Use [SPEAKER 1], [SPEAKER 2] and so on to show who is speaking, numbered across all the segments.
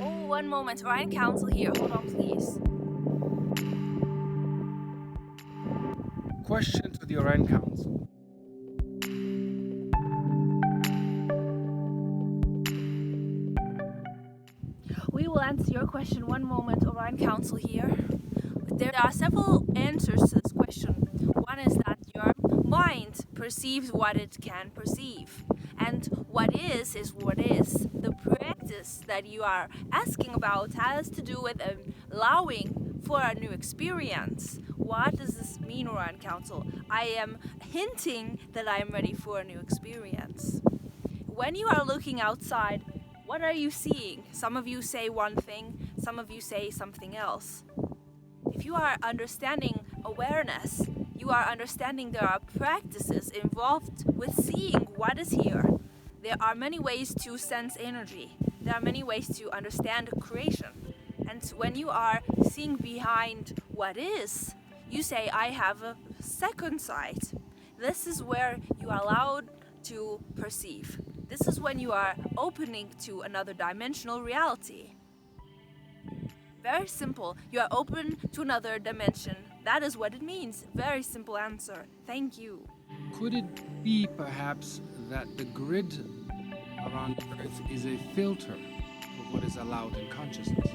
[SPEAKER 1] Oh, one moment. Orion Council here. Hold on, please.
[SPEAKER 2] Question to the Orion Council.
[SPEAKER 1] We will answer your question. One moment. Orion Council here. There are several answers to this question. One is that your mind perceives what it can perceive. And what is what is. The practice that you are asking about has to do with allowing for a new experience. What does this mean, Orion Council? I am hinting that I am ready for a new experience. When you are looking outside, what are you seeing? Some of you say one thing, some of you say something else. If you are understanding awareness, you are understanding there are practices involved with seeing what is here. There are many ways to sense energy. There are many ways to understand creation. And when you are seeing behind what is, you say, I have a second sight. This is where you are allowed to perceive. This is when you are opening to another dimensional reality. Very simple. You are open to another dimension. That is what it means. Very simple answer. Thank you.
[SPEAKER 2] Could it be perhaps that the grid around the Earth is a filter of what is allowed in consciousness?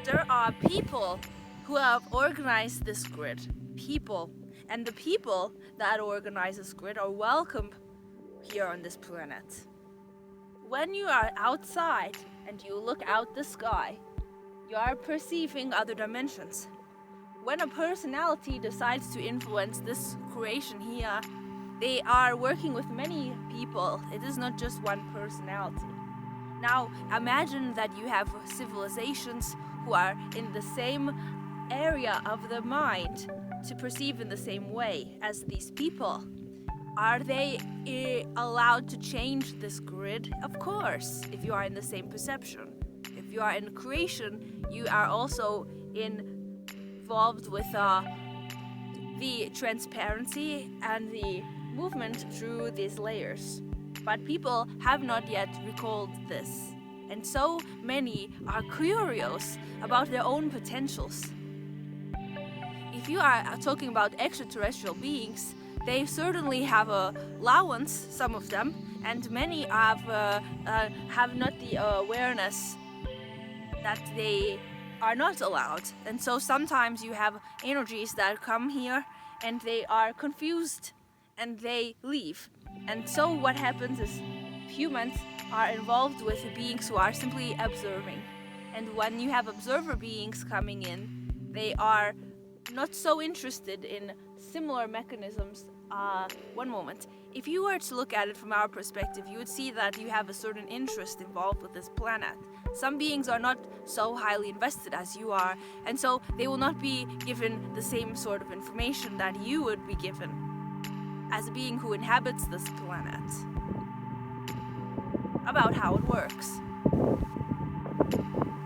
[SPEAKER 1] There are people who have organized this grid. People. And the people that organize this grid are welcome here on this planet. When you are outside and you look out the sky, you are perceiving other dimensions. When a personality decides to influence this creation here, they are working with many people. It is not just one personality. Now, imagine that you have civilizations who are in the same area of the mind to perceive in the same way as these people. Are they allowed to change this grid? Of course, if you are in the same perception. If you are in creation, you are also involved with the transparency and the movement through these layers. But people have not yet recalled this. And so many are curious about their own potentials. If you are talking about extraterrestrial beings, they certainly have a allowance, some of them, and many have not the awareness that they are not allowed. And so sometimes you have energies that come here and they are confused and they leave. And so what happens is humans are involved with beings who are simply observing. And when you have observer beings coming in, they are not so interested in similar mechanisms. One moment. If you were to look at it from our perspective, you would see that you have a certain interest involved with this planet. Some beings are not so highly invested as you are, and so they will not be given the same sort of information that you would be given as a being who inhabits this planet about how it works.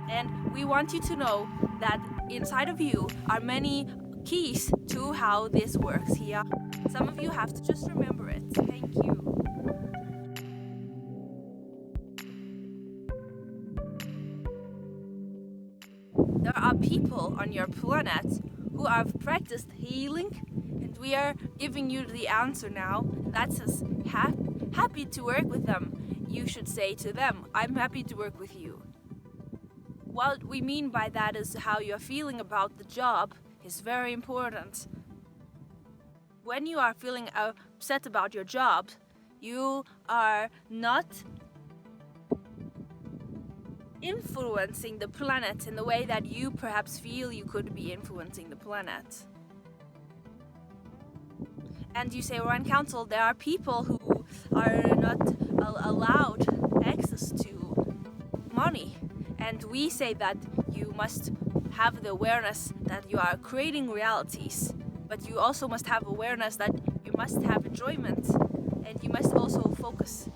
[SPEAKER 1] And we want you to know that inside of you are many keys to how this works here. Some of you have to just remember it. Thank you. There are people on your planet who have practiced healing, and we are giving you the answer now. That says, happy to work with them. You should say to them, I'm happy to work with you. What we mean by that is how you're feeling about the job is very important. When you are feeling upset about your job, you are not influencing the planet in the way that you perhaps feel you could be influencing the planet. And you say, Orion Council, there are people who are not allowed access to money. And we say that you must have the awareness that you are creating realities, but you also must have awareness that you must have enjoyment, and you must also focus.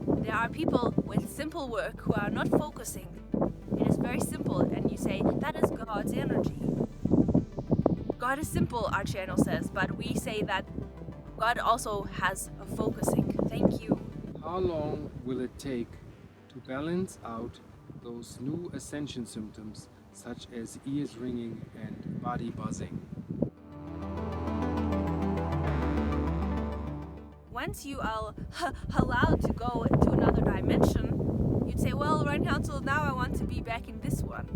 [SPEAKER 1] There are people with simple work who are not focusing. It is very simple, and you say, that is God's energy. God is simple, our channel says, but we say that God also has a focusing. Thank you.
[SPEAKER 2] How long will it take to balance out those new ascension symptoms such as ears ringing and body buzzing.
[SPEAKER 1] Once you are allowed to go to another dimension, you'd say, well, Orion Council, now I want to be back in this one.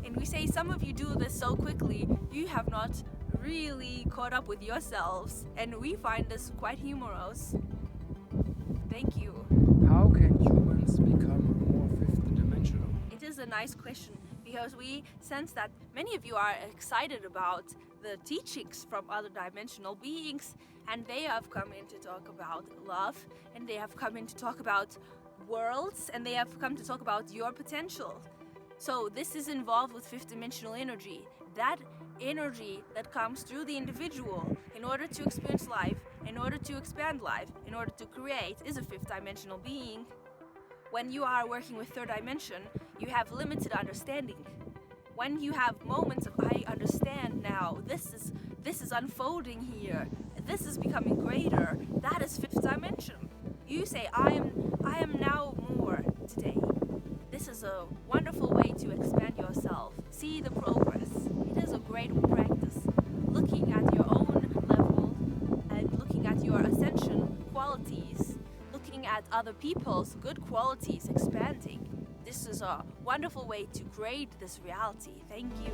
[SPEAKER 1] And we say some of you do this so quickly, you have not really caught up with yourselves, and we find this quite humorous. Thank you.
[SPEAKER 2] How can humans become more fifth dimensional?
[SPEAKER 1] It is a nice question because we sense that many of you are excited about the teachings from other dimensional beings, and they have come in to talk about love, and they have come in to talk about worlds, and they have come to talk about your potential. So this is involved with fifth dimensional energy. That energy that comes through the individual in order to experience life, in order to expand life, in order to create, is a fifth dimensional being. When you are working with third dimension, you have limited understanding. When you have moments of I understand now, this is unfolding here, this is becoming greater, that is fifth dimension. You say I am now more today. This is a wonderful way to expand yourself. See the progress. It is a great practice. Looking at your own level and looking at your ascension qualities, looking at other people's good qualities expanding. This is a wonderful way to create this reality. Thank you.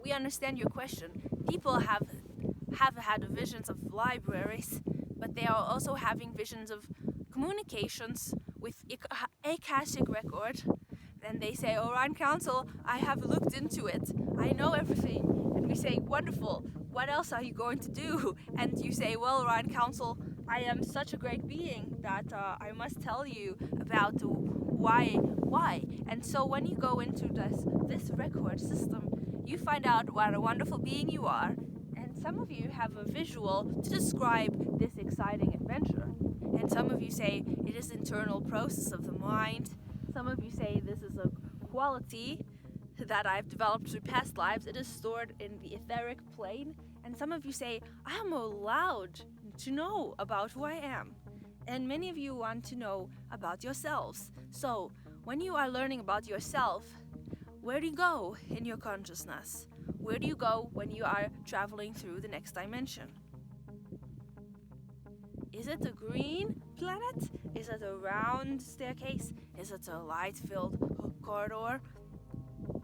[SPEAKER 1] We understand your question. People have had visions of libraries, but they are also having visions of communications with Akashic record. Then they say, Orion Council, I have looked into it. I know everything. And we say, wonderful. What else are you going to do? And you say, well, Orion Council, I am such a great being that I must tell you about why. And so when you go into this record system, you find out what a wonderful being you are. And some of you have a visual to describe this exciting adventure. And some of you say it is internal process of the mind. Some of you say this is a quality that I've developed through past lives. It is stored in the etheric plane. And some of you say, I am allowed to know about who I am. And many of you want to know about yourselves. So when you are learning about yourself, where do you go in your consciousness? Where do you go when you are traveling through the next dimension? Is it a green planet? Is it a round staircase? Is it a light-filled corridor?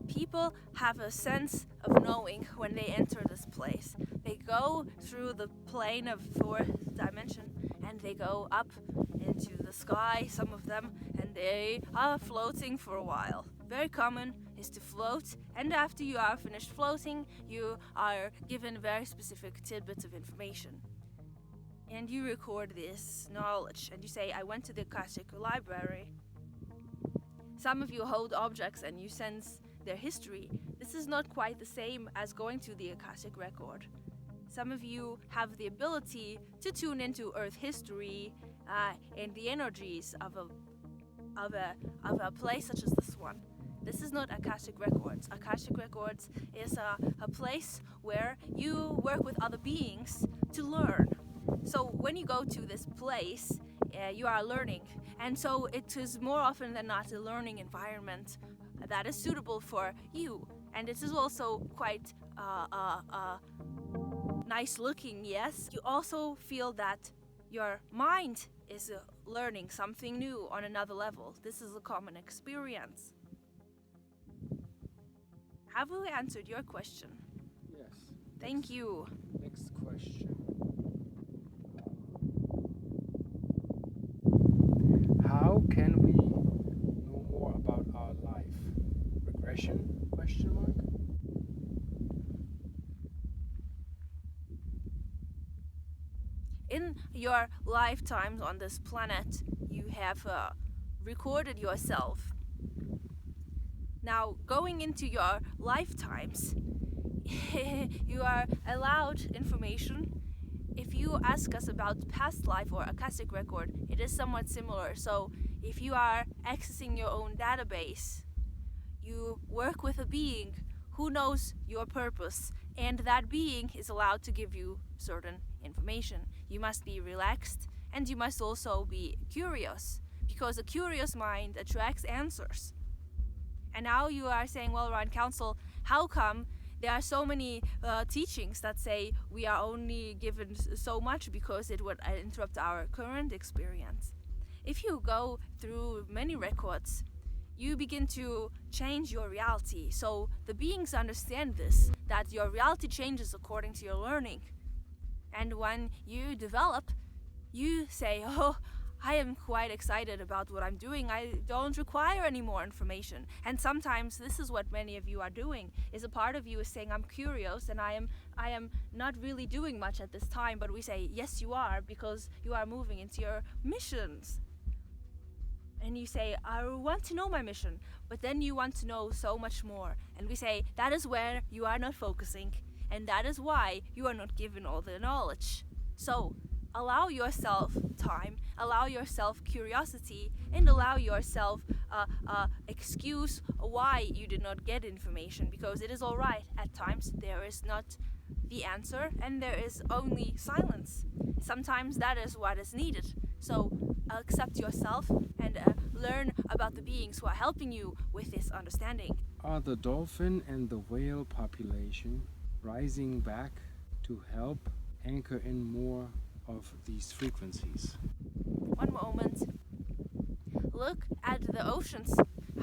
[SPEAKER 1] People have a sense of knowing when they enter this place. They go through the plane of fourth dimension and they go up into the sky, some of them, and they are floating for a while. Very common is to float, and after you are finished floating, you are given very specific tidbits of information. And you record this knowledge, and you say, I went to the Akashic library. Some of you hold objects and you sense their history. This is not quite the same as going to the Akashic record. Some of you have the ability to tune into Earth history and the energies of a place such as this one. This is not Akashic Records. Akashic Records is a place where you work with other beings to learn. So when you go to this place, you are learning. And so it is more often than not a learning environment that is suitable for you. And it is also quite nice looking, yes. You also feel that your mind is learning something new on another level. This is a common experience. Have we answered your question?
[SPEAKER 2] Yes.
[SPEAKER 1] Thank you.
[SPEAKER 2] Next question. How can we know more about our life? Regression? Question mark?
[SPEAKER 1] In your lifetimes on this planet, you have recorded yourself. Now, going into your lifetimes, you are allowed information. If you ask us about past life or Akashic record, it is somewhat similar. So, if you are accessing your own database, you work with a being who knows your purpose And that being is allowed to give you certain information. You must be relaxed, and you must also be curious, because a curious mind attracts answers. And now you are saying, well, Orion Council, how come there are so many teachings that say we are only given so much because it would interrupt our current experience? If you go through many records, you begin to change your reality. So the beings understand this, that your reality changes according to your learning. And when you develop, you say, oh, I am quite excited about what I'm doing. I don't require any more information. And sometimes this is what many of you are doing, is a part of you is saying, I'm curious and I am not really doing much at this time. But we say, yes, you are, because you are moving into your missions. And you say, I want to know my mission, but then you want to know so much more. And we say, that is where you are not focusing, and that is why you are not given all the knowledge. So allow yourself time, allow yourself curiosity, and allow yourself excuse why you did not get information, because it is all right. At times there is not the answer and there is only silence. Sometimes that is what is needed. So accept yourself and learn about the beings who are helping you with this understanding.
[SPEAKER 2] Are the dolphin and the whale population rising back to help anchor in more of these frequencies?
[SPEAKER 1] One moment. Look at the oceans.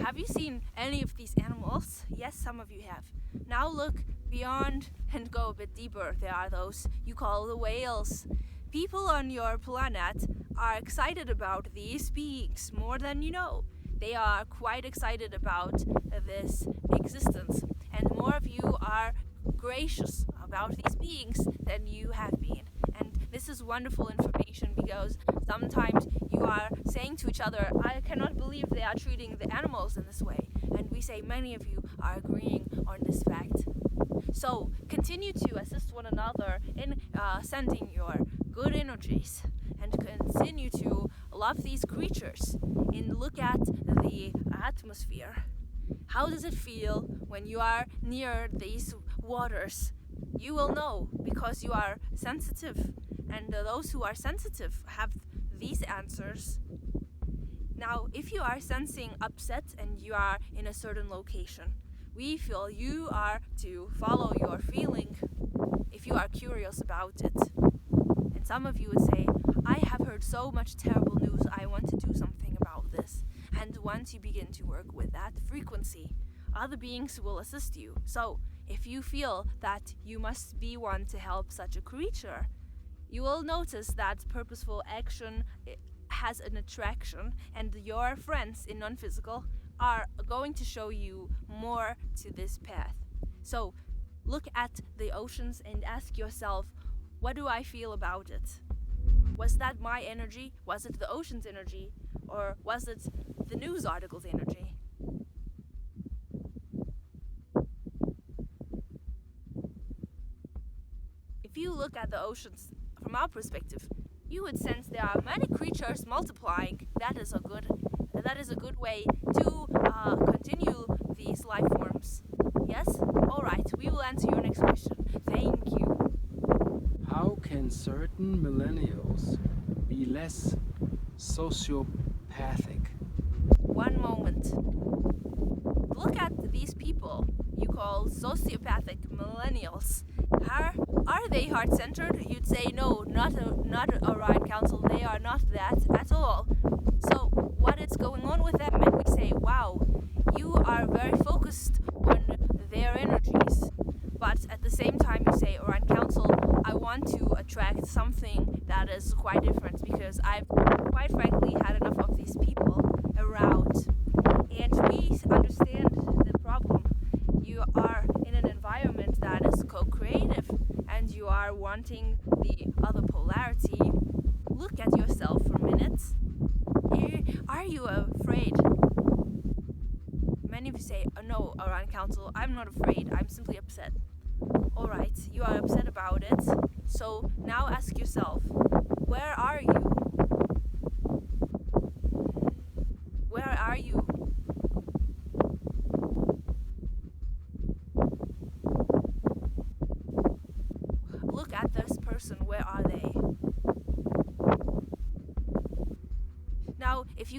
[SPEAKER 1] Have you seen any of these animals? Yes, some of you have. Now look beyond and go a bit deeper. There are those you call the whales. People on your planet are excited about these beings more than you know. They are quite excited about this existence, and more of you are gracious about these beings than you have been. And this is wonderful information, because sometimes you are saying to each other, I cannot believe they are treating the animals in this way. And we say many of you are agreeing on this fact. So continue to assist one another in sending your good energies, and continue to love these creatures and look at the atmosphere. How does it feel when you are near these waters? You will know, because you are sensitive, and those who are sensitive have these answers. Now, if you are sensing upset and you are in a certain location, we feel you are to follow your feeling if you are curious about it. And some of you would say, I have heard so much terrible news, I want to do something about this. And once you begin to work with that frequency, other beings will assist you. So if you feel that you must be one to help such a creature, you will notice that purposeful action has an attraction, and your friends in non-physical are going to show you more to this path. So look at the oceans and ask yourself, what do I feel about it? Was that my energy? Was it the ocean's energy? Or was it the news article's energy? If you look at the oceans from our perspective, you would sense there are many creatures multiplying. That is a good way to continue these life forms. Yes? Alright, we will answer your next question. Thank you.
[SPEAKER 2] How can certain millennials be less sociopathic?
[SPEAKER 1] One moment. Look at these people you call sociopathic millennials. Are they heart-centered? You'd say no, not Orion Council. They are not that at all. So what is going on with them? And we say, wow, you are very focused on their energies. But at the same time you say, Orion Council, I want to attract something that is quite different, because I've quite frankly had enough of these people around. And we understand the problem. You are in an environment that is co-creative, and you are wanting the other polarity. Look at yourself for a minute. Are you afraid? Many of you say, oh, no, Orion Council, I'm not afraid, I'm simply upset. Alright, you are upset about it. So now ask yourself, where are you? Where are you?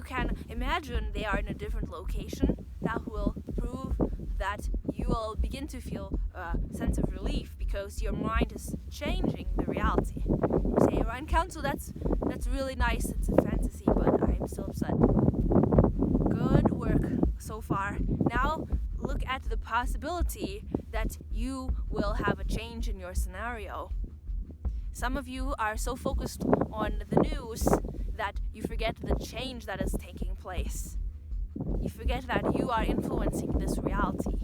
[SPEAKER 1] you can imagine they are in a different location, that will prove that you will begin to feel a sense of relief because your mind is changing the reality. You say, Orion Council, that's really nice, it's a fantasy, but I'm still upset. Good work so far. Now look at the possibility that you will have a change in your scenario. Some of you are so focused on the news that you forget the change that is taking place. You forget that you are influencing this reality.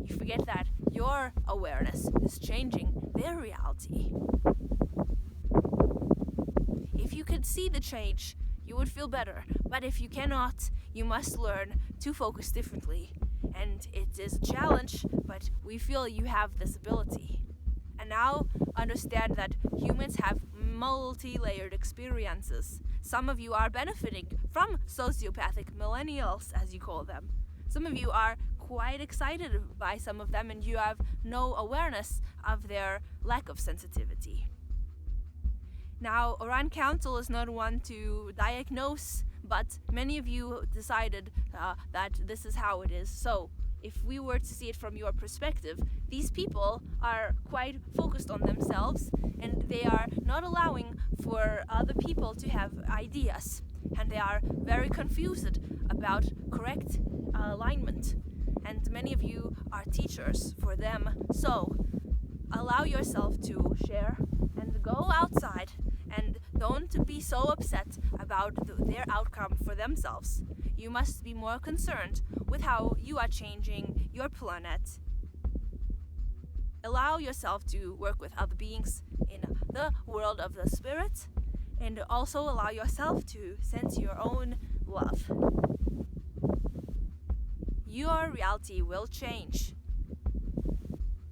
[SPEAKER 1] You forget that your awareness is changing their reality. If you could see the change, you would feel better. But if you cannot, you must learn to focus differently. And it is a challenge, but we feel you have this ability. And now understand that humans have multi-layered experiences. Some of you are benefiting from sociopathic millennials, as you call them. Some of you are quite excited by some of them and you have no awareness of their lack of sensitivity. Now, Orion Council is not one to diagnose, but many of you decided that this is how it is. So, if we were to see it from your perspective, these people are quite focused on themselves and they are not allowing for other people to have ideas. And they are very confused about correct alignment. And many of you are teachers for them. So, allow yourself to share and go outside and don't be so upset about their outcome for themselves. You must be more concerned with how you are changing your planet. Allow yourself to work with other beings in the world of the spirit, and also allow yourself to sense your own love. Your reality will change.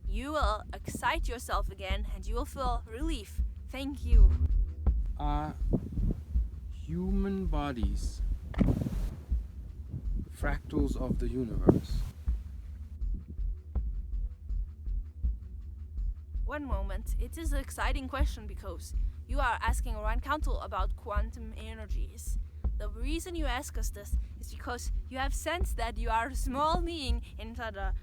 [SPEAKER 1] You will excite yourself again and you will feel relief. Thank you.
[SPEAKER 2] Are human bodies fractals of the universe?
[SPEAKER 1] One moment. It is an exciting question because you are asking Orion Council about quantum energies. The reason you ask us this is because you have sensed that you are a small being in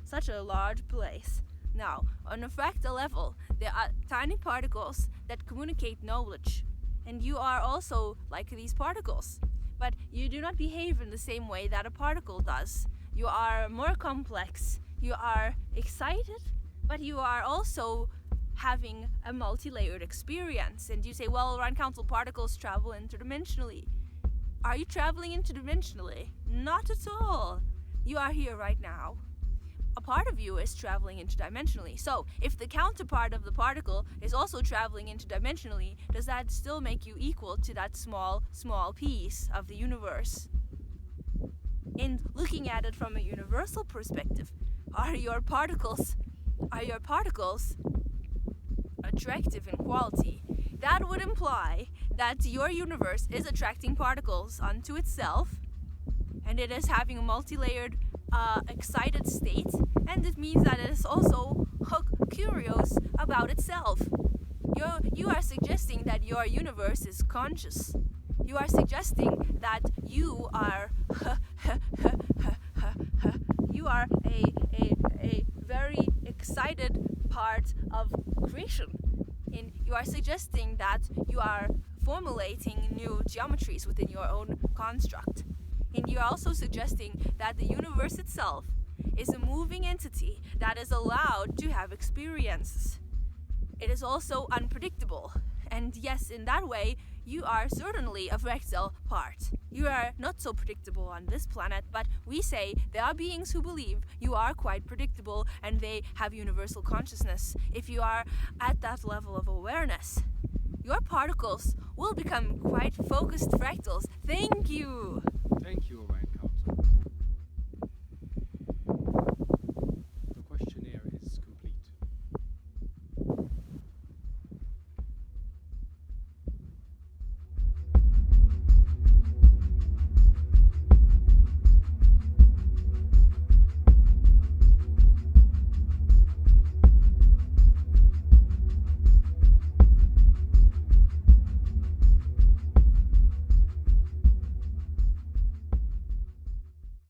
[SPEAKER 1] such a large place. Now, on a fractal level, there are tiny particles that communicate knowledge. And you are also like these particles. But you do not behave in the same way that a particle does. You are more complex. You are excited, but you are also having a multi-layered experience. And you say, well, Orion Council particles travel interdimensionally. Are you traveling interdimensionally? Not at all. You are here right now. A part of you is traveling interdimensionally. So, if the counterpart of the particle is also traveling interdimensionally, does that still make you equal to that small piece of the universe? In looking at it from a universal perspective, are your particles attractive in quality? That would imply that your universe is attracting particles onto itself, and it is having a multi-layered excited state, and it means that it is also curious about itself. You are suggesting that your universe is conscious. You are suggesting that you are you are a very excited part of creation. And you are suggesting that you are formulating new geometries within your own construct. And you're also suggesting that the universe itself is a moving entity that is allowed to have experiences. It is also unpredictable. And yes, in that way, you are certainly a fractal part. You are not so predictable on this planet, but we say there are beings who believe you are quite predictable and they have universal consciousness. If you are at that level of awareness, your particles will become quite focused fractals. Thank you!